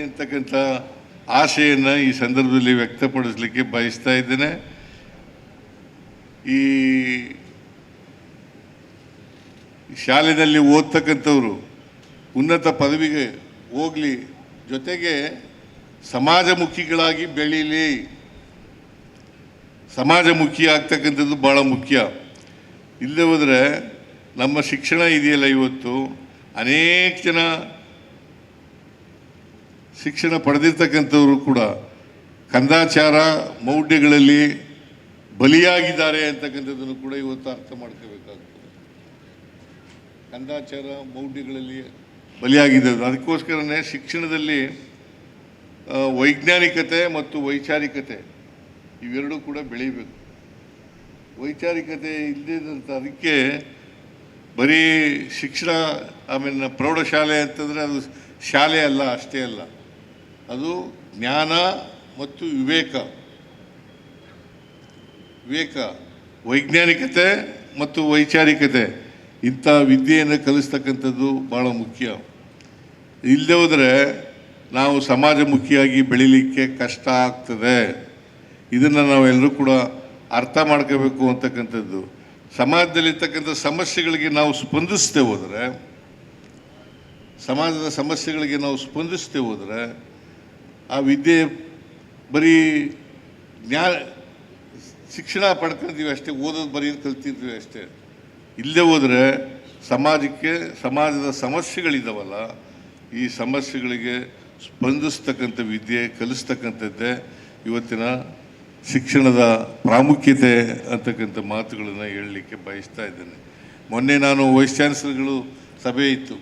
ಅಂತಕ್ಕಂಥ ಆಶೆಯನ್ನು ಈ ಸಂದರ್ಭದಲ್ಲಿ ವ್ಯಕ್ತಪಡಿಸಲಿಕ್ಕೆ ಬಯಸ್ತಾ ಇದ್ದೇನೆ. ಈ ಶಾಲೆಯಲ್ಲಿ ಓದ್ತಕ್ಕಂಥವ್ರು ಉನ್ನತ ಪದವಿಗೆ ಹೋಗಲಿ, ಜೊತೆಗೆ ಸಮಾಜಮುಖಿಗಳಾಗಿ ಬೆಳೀಲಿ. ಸಮಾಜಮುಖಿ ಆಗ್ತಕ್ಕಂಥದ್ದು ಭಾಳ ಮುಖ್ಯ. ಇಲ್ಲದೆ ಹೋದರೆ ನಮ್ಮ ಶಿಕ್ಷಣ ಇದೆಯಲ್ಲ, ಇವತ್ತು ಅನೇಕ ಜನ ಶಿಕ್ಷಣ ಪಡೆದಿರ್ತಕ್ಕಂಥವರು ಕೂಡ ಕಂದಾಚಾರ ಮೌಢ್ಯಗಳಲ್ಲಿ ಬಲಿಯಾಗಿದ್ದಾರೆ ಅಂತಕ್ಕಂಥದ್ದನ್ನು ಕೂಡ ಇವತ್ತು ಅರ್ಥ ಮಾಡ್ಕೋಬೇಕಾಗ್ತದೆ. ಕಂದಾಚಾರ ಮೌಢ್ಯಗಳಲ್ಲಿ ಬಲಿಯಾಗಿದ್ದಾರೆ. ಅದಕ್ಕೋಸ್ಕರನೇ ಶಿಕ್ಷಣದಲ್ಲಿ ವೈಜ್ಞಾನಿಕತೆ ಮತ್ತು ವೈಚಾರಿಕತೆ ಇವೆರಡೂ ಕೂಡ ಬೆಳೀಬೇಕು. ವೈಚಾರಿಕತೆ ಇಲ್ಲದಂಥ ಅದಕ್ಕೆ ಬರೀ ಶಿಕ್ಷಣ ಆಮೇಲೆ ಪ್ರೌಢಶಾಲೆ ಅಂತಂದರೆ ಅದು ಶಾಲೆ ಅಲ್ಲ, ಅಷ್ಟೇ ಅಲ್ಲ, ಅದು ಜ್ಞಾನ ಮತ್ತು ವಿವೇಕ, ವೈಜ್ಞಾನಿಕತೆ ಮತ್ತು ವೈಚಾರಿಕತೆ ಇಂಥ ವಿದ್ಯೆಯನ್ನು ಕಲಿಸ್ತಕ್ಕಂಥದ್ದು ಭಾಳ ಮುಖ್ಯ. ಇಲ್ಲದೆ ಹೋದರೆ ನಾವು ಸಮಾಜಮುಖಿಯಾಗಿ ಬೆಳೀಲಿಕ್ಕೆ ಕಷ್ಟ ಆಗ್ತದೆ. ಇದನ್ನು ನಾವೆಲ್ಲರೂ ಕೂಡ ಅರ್ಥ ಮಾಡ್ಕೋಬೇಕು ಅಂತಕ್ಕಂಥದ್ದು. ಸಮಾಜದಲ್ಲಿರ್ತಕ್ಕಂಥ ಸಮಸ್ಯೆಗಳಿಗೆ ನಾವು ಸ್ಪಂದಿಸದೆ ಹೋದರೆ, ಸಮಾಜದ ಸಮಸ್ಯೆಗಳಿಗೆ ನಾವು ಸ್ಪಂದಿಸದೆ ಹೋದರೆ ಆ ವಿದ್ಯೆ ಬರೀ ಶಿಕ್ಷಣ ಪಡ್ಕೊಳ್ತೀವಿ ಅಷ್ಟೇ, ಓದೋದು ಬರೆಯೋದು ಕಲ್ತಿರ್ತೀವಿ ಅಷ್ಟೇ. ಇಲ್ಲದೆ ಹೋದರೆ ಸಮಾಜದ ಸಮಸ್ಯೆಗಳಿದ್ದಾವಲ್ಲ, ಈ ಸಮಸ್ಯೆಗಳಿಗೆ ಸ್ಪಂದಿಸ್ತಕ್ಕಂಥ ವಿದ್ಯೆ ಕಲಿಸ್ತಕ್ಕಂಥದ್ದೇ ಇವತ್ತಿನ ಶಿಕ್ಷಣದ ಪ್ರಾಮುಖ್ಯತೆ ಅಂತಕ್ಕಂಥ ಮಾತುಗಳನ್ನು ಹೇಳಲಿಕ್ಕೆ ಬಯಸ್ತಾ ಇದ್ದೇನೆ. ಮೊನ್ನೆ ನಾನು ವೈಸ್ ಚಾನ್ಸಲರ್ಗಳು ಸಭೆ ಇತ್ತು,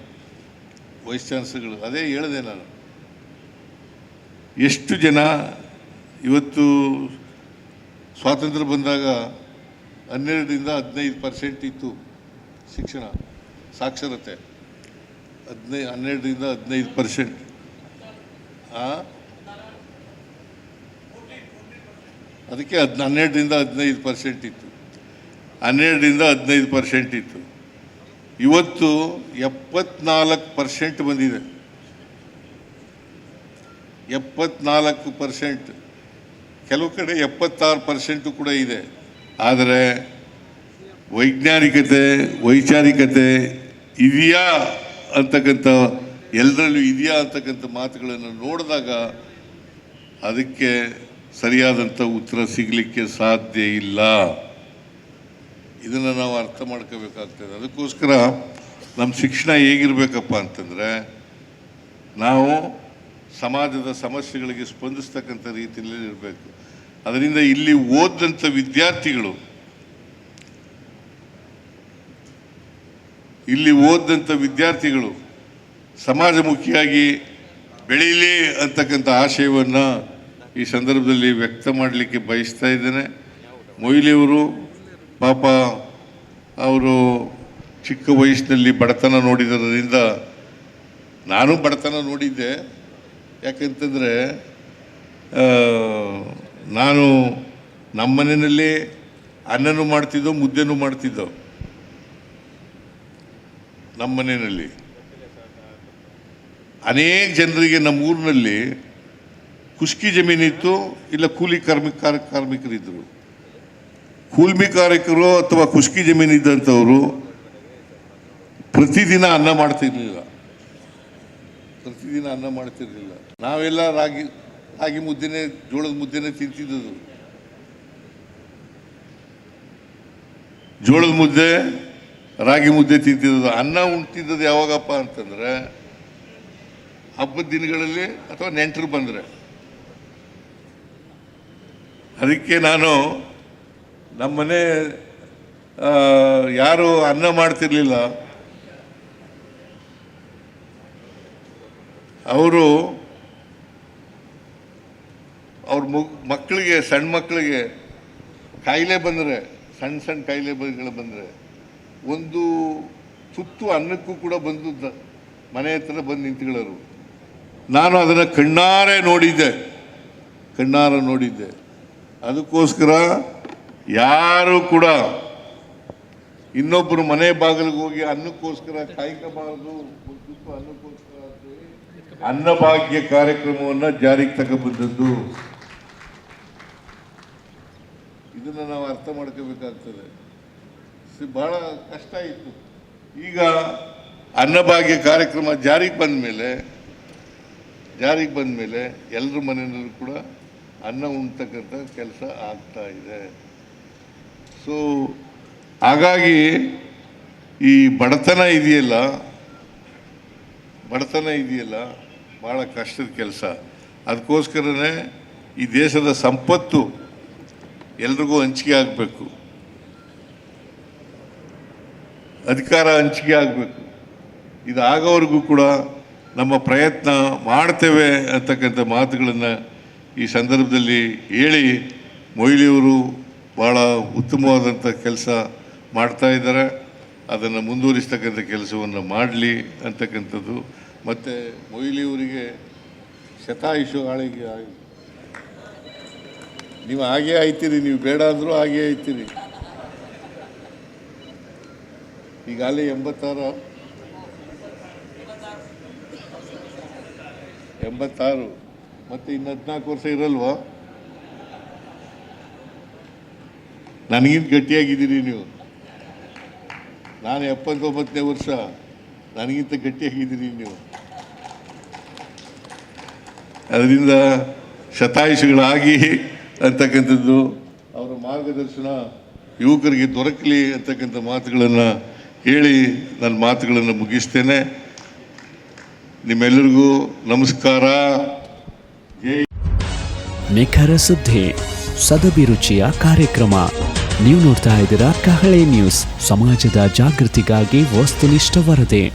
ವೈಸ್ ಚಾನ್ಸಲರ್ಗಳು ಅದೇ ಹೇಳಿದೆ ನಾನು, ಎಷ್ಟು ಜನ ಇವತ್ತು ಸ್ವಾತಂತ್ರ್ಯ ಬಂದಾಗ 12ರಿಂದ 15% ಇತ್ತು ಶಿಕ್ಷಣ ಸಾಕ್ಷರತೆ, 12ರಿಂದ 15%. ಅದಕ್ಕೆ 12ರಿಂದ 15% ಇತ್ತು, 12ರಿಂದ 15% ಇತ್ತು. ಇವತ್ತು 74% ಬಂದಿದೆ, 74%. ಕೆಲವು ಕಡೆ 76% ಕೂಡ ಇದೆ. ಆದರೆ ವೈಜ್ಞಾನಿಕತೆ ವೈಚಾರಿಕತೆ ಇದೆಯಾ ಅಂತಕ್ಕಂಥ, ಎಲ್ಲರಲ್ಲೂ ಇದೆಯಾ ಅಂತಕ್ಕಂಥ ಮಾತುಗಳನ್ನು ನೋಡಿದಾಗ ಅದಕ್ಕೆ ಸರಿಯಾದಂಥ ಉತ್ತರ ಸಿಗಲಿಕ್ಕೆ ಸಾಧ್ಯ ಇಲ್ಲ. ಇದನ್ನು ನಾವು ಅರ್ಥ ಮಾಡ್ಕೋಬೇಕಾಗ್ತದೆ. ಅದಕ್ಕೋಸ್ಕರ ನಮ್ಮ ಶಿಕ್ಷಣ ಹೇಗಿರಬೇಕಪ್ಪ ಅಂತಂದರೆ, ನಾವು ಸಮಾಜದ ಸಮಸ್ಯೆಗಳಿಗೆ ಸ್ಪಂದಿಸ್ತಕ್ಕಂಥ ರೀತಿಯಲ್ಲಿ ಇರಬೇಕು. ಅದರಿಂದ ಇಲ್ಲಿ ಓದಂಥ ವಿದ್ಯಾರ್ಥಿಗಳು ಸಮಾಜಮುಖಿಯಾಗಿ ಬೆಳೀಲಿ ಅಂತಕ್ಕಂಥ ಆಶಯವನ್ನು ಈ ಸಂದರ್ಭದಲ್ಲಿ ವ್ಯಕ್ತ ಮಾಡಲಿಕ್ಕೆ ಬಯಸ್ತಾ ಇದ್ದೇನೆ. ಮೊಯ್ಲಿಯವರು ಪಾಪ ಅವರು ಚಿಕ್ಕ ವಯಸ್ಸಿನಲ್ಲಿ ಬಡತನ ನೋಡಿದ್ದರಿಂದ, ನಾನು ಬಡತನ ನೋಡಿದ್ದೆ. ಯಾಕಂತಂದರೆ ನಾನು ನಮ್ಮ ಮನೆಯಲ್ಲಿ ಅನ್ನನೂ ಮಾಡ್ತಿದ್ದೋ ಮುದ್ದೆನೂ ಮಾಡ್ತಿದ್ದೋ. ನಮ್ಮ ಮನೆಯಲ್ಲಿ ಅನೇಕ ಜನರಿಗೆ ನಮ್ಮ ಊರಿನಲ್ಲಿ ಕುಸ್ಕಿ ಜಮೀನಿತ್ತು, ಇಲ್ಲ ಕೂಲಿ ಕಾರ್ಮಿಕರಿದ್ದರು. ಕೂಲಿ ಕಾರ್ಮಿಕರು ಅಥವಾ ಕುಸ್ಕಿ ಜಮೀನಿದ್ದಂಥವರು ಪ್ರತಿದಿನ ಅನ್ನ ಮಾಡ್ತಿರ್ಲಿಲ್ಲ. ನಾವೆಲ್ಲ ರಾಗಿ ಮುದ್ದೆನೇ, ಜೋಳದ ಮುದ್ದೆನೇ ತಿಂತಿದ್ದದು. ಜೋಳದ ಮುದ್ದೆ, ರಾಗಿ ಮುದ್ದೆ ತಿಂತಿದ್ದದು. ಅನ್ನ ಉಣ್ತಿದ್ದದು ಯಾವಾಗಪ್ಪ ಅಂತಂದರೆ ಹಬ್ಬದ ದಿನಗಳಲ್ಲಿ ಅಥವಾ ನೆಂಟರು ಬಂದರೆ. ಅದಕ್ಕೆ ನಾನು ನಮ್ಮನೆ ಯಾರು ಅನ್ನ ಮಾಡ್ತಿರ್ಲಿಲ್ಲ, ಅವರು ಅವ್ರ ಮಕ್ಕಳಿಗೆ, ಸಣ್ಣ ಮಕ್ಕಳಿಗೆ ಕಾಯಿಲೆ ಬಂದರೆ, ಸಣ್ಣ ಕಾಯಿಲೆಗಳು ಬಂದರೆ ಒಂದು ತುತ್ತು ಅನ್ನಕ್ಕೂ ಕೂಡ ಬಂದು ಮನೆ ಹತ್ರ ಬಂದು ನಿಂತ್ಕೊಳ್ಳೋರು. ನಾನು ಅದನ್ನು ಕಣ್ಣಾರೆ ನೋಡಿದ್ದೆ. ಅದಕ್ಕೋಸ್ಕರ ಯಾರು ಕೂಡ ಇನ್ನೊಬ್ಬರು ಮನೆ ಬಾಗಿಲಿಗೆ ಹೋಗಿ ಅನ್ನಕ್ಕೋಸ್ಕರ ಕಾಯ್ಕೋಬಾರದು. ಅನ್ನಕ್ಕೋಸ್ಕರ ಅನ್ನಭಾಗ್ಯ ಕಾರ್ಯಕ್ರಮವನ್ನು ಜಾರಿಗೆ ತಗೊಂಡ್ಬಂದದ್ದು. ಇದನ್ನು ನಾವು ಅರ್ಥ ಮಾಡ್ಕೋಬೇಕಾಗ್ತದೆ. ಬಹಳ ಕಷ್ಟ ಇತ್ತು. ಈಗ ಅನ್ನಭಾಗ್ಯ ಕಾರ್ಯಕ್ರಮ ಜಾರಿಗೆ ಬಂದ ಮೇಲೆ ಎಲ್ಲರ ಮನೆಯಲ್ಲೂ ಕೂಡ ಅನ್ನ ಉಣ್ತಕ್ಕಂಥ ಕೆಲಸ ಆಗ್ತಾ ಇದೆ. ಸೊ ಹಾಗಾಗಿ ಈ ಬಡತನ ಇದೆಯಲ್ಲ ಭಾಳ ಕಷ್ಟದ ಕೆಲಸ. ಅದಕ್ಕೋಸ್ಕರನೇ ಈ ದೇಶದ ಸಂಪತ್ತು ಎಲ್ರಿಗೂ ಹಂಚಿಕೆ ಆಗಬೇಕು, ಅಧಿಕಾರ ಹಂಚಿಕೆ ಆಗಬೇಕು. ಇದಾಗೋವರೆಗೂ ಕೂಡ ನಮ್ಮ ಪ್ರಯತ್ನ ಮಾಡ್ತೇವೆ ಅಂತಕ್ಕಂಥ ಮಾತುಗಳನ್ನು ಈ ಸಂದರ್ಭದಲ್ಲಿ ಹೇಳಿ, ಮೊಯ್ಲಿಯವರು ಭಾಳ ಉತ್ತಮವಾದಂಥ ಕೆಲಸ ಮಾಡ್ತಾ ಇದ್ದಾರೆ, ಅದನ್ನು ಮುಂದುವರಿಸ್ತಕ್ಕಂಥ ಕೆಲಸವನ್ನು ಮಾಡಲಿ ಅಂತಕ್ಕಂಥದ್ದು. ಮತ್ತು ಮೊಯ್ಲಿಯವರಿಗೆ ಶತಾಯುಷು ಆಳಿಗೆ ನೀವು ಹಾಗೇ ಆಯ್ತೀರಿ, ನೀವು ಬೇಡ ಅಂದರೂ ಹಾಗೇ ಆಯ್ತೀರಿ. ಈಗಾಗಲೇ 86 ಮತ್ತು ಇನ್ನು 14 ವರ್ಷ ಇರಲ್ವಾ? ನನಗಿಂತ ಗಟ್ಟಿಯಾಗಿದ್ದೀರಿ ನೀವು. ನಾನು 79ನೇ ವರ್ಷ, ನನಗಿಂತ ಗಟ್ಟಿಯಾಗಿದ್ದೀರಿ ನೀವು. ಅದರಿಂದ ಶತಾಯುಷಿಗಳಾಗಿ ಅಂತಕ್ಕಂಥದ್ದು ಅವರ ಮಾರ್ಗದರ್ಶನ ಯುವಕರಿಗೆ ದೊರಕಲಿ ಅಂತಕ್ಕಂಥ ಮಾತುಗಳನ್ನು ಹೇಳಿ ನನ್ನ ಮಾತುಗಳನ್ನು ಮುಗಿಸ್ತೇನೆ. ನಿಮ್ಮೆಲ್ಲರಿಗೂ ನಮಸ್ಕಾರ. ನಿಖರ ಸುದ್ದಿ, ಸದಭಿರುಚಿಯ ಕಾರ್ಯಕ್ರಮ. ನೀವು ನೋಡ್ತಾ ಇದ್ದೀರಾ ಕಹಳೆ ನ್ಯೂಸ್, ಸಮಾಜದ ಜಾಗೃತಿಗಾಗಿ ವಸ್ತುನಿಷ್ಠ ವರದಿ.